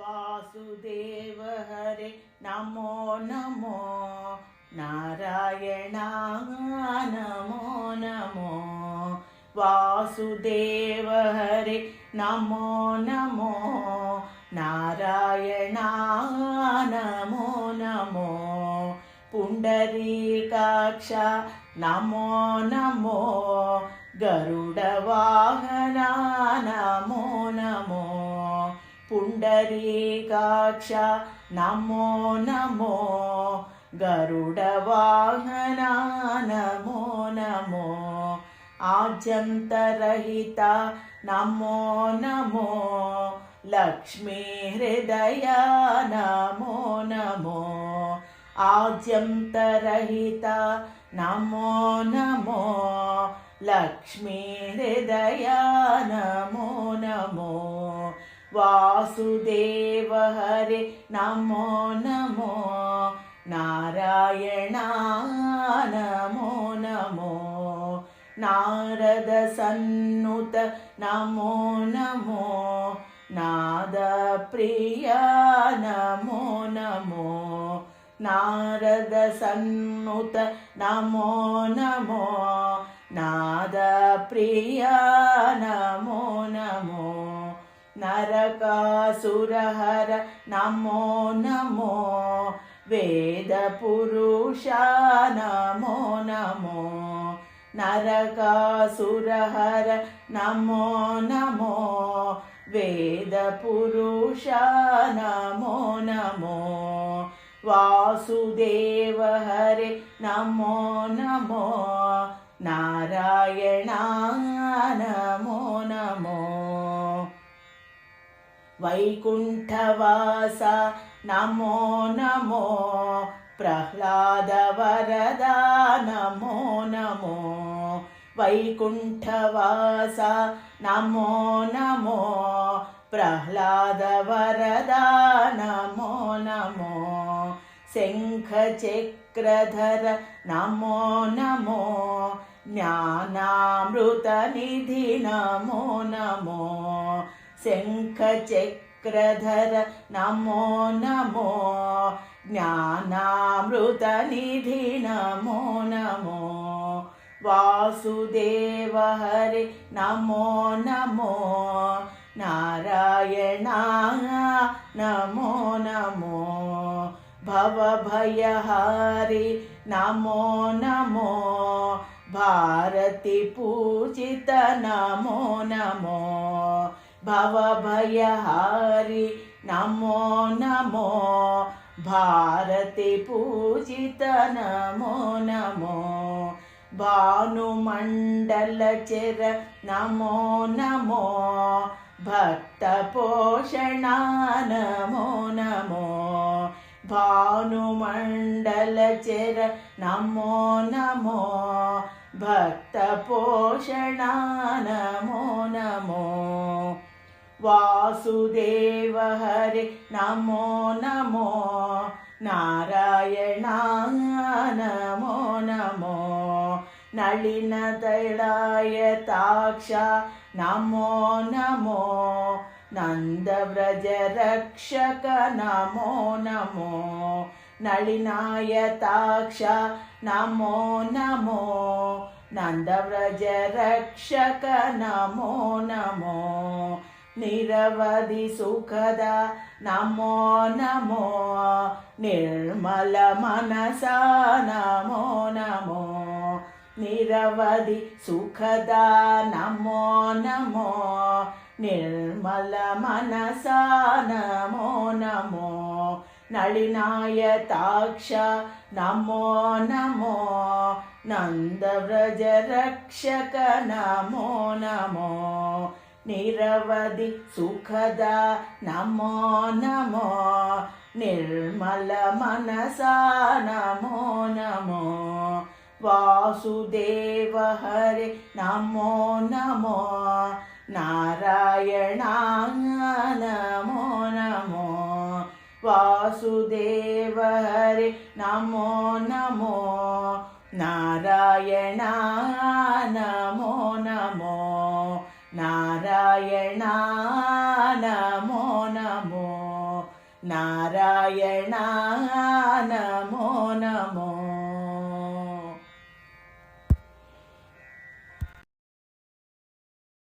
वासुदेव हरे नमो नमो नारायण नमो नमो वासुदेव हरे नमो नमो नारायण नमो नमो पुंडरीकाक्ष नमो नमो गरुडवाहन नमो नमो पुंडरीकाक्ष नमो नमो गरुडवाहन नमो नमो आद्यन्तरहित नमो नमो लक्ष्मी हृदय नमो नमो आद्यन्तरहित नमो नमो लक्ष्मी हृदय नमो नमो वासुदेव हरे नमो नमो नारायण नमो नमो नारद सन्नुत नमो नमो नाद प्रिय नमो नमो नारद सन्नुत नमो नमो नाद प्रिय नमो नमो नरकासुरहर नमो नमो वेद पुरुष नमो नमो नरकासुरहर नमो नमो वेद पुरुष नमो नमो वासुदेव हरे नमो नमो नारायण नमो नमो वैकुंठवास नमो नमो प्रह्लाद वरदा नमो नमो वैकुंठवास नमो नमो प्रह्लाद वरदा नमो नमो शंखचक्रधर नमो नमो ज्ञानामृतनिधि नमो नमो शंखचक्रधर नमो नमो ज्ञानामृतनिधि नमो नमो वासुदेव हरे नमो नमो नारायण नमो नमो भवभयहारी नमो नमो भारती पूजित नमो नमो भवभयहारी नमो नमो भारती पूजित नमो नमो भानुमण्डलचर नमो नमो भक्तपोषण नमो नमो भानुमण्डलचर नमो नमो भक्तपोषण नमो नमो वासुदेव हरे नमो नमो नारायण नमो नमो नलिनदलायताक्ष नमो नमो नंदव्रज रक्षक नमो नमो नलिनायताक्ष नमो नमो नंदव्रज रक्षक नमो नमो निरवधि सुखद नमो नमो निर्मल मनस नमो नमो निरवधि सुखद नमो नमो निर्मल मनस नमो नमो नलिनायताक्ष नमो नमो नंदव्रज रक्षक नमो नमो निरवधि सुखद नमो नमो निर्मल मनस नमो नमो वासुदेव हरे नमो नमो नारायण नमो नमो वासुदेव हरे नमो नमो नारायण नमो नमो नारायण नमो नमो। नारायण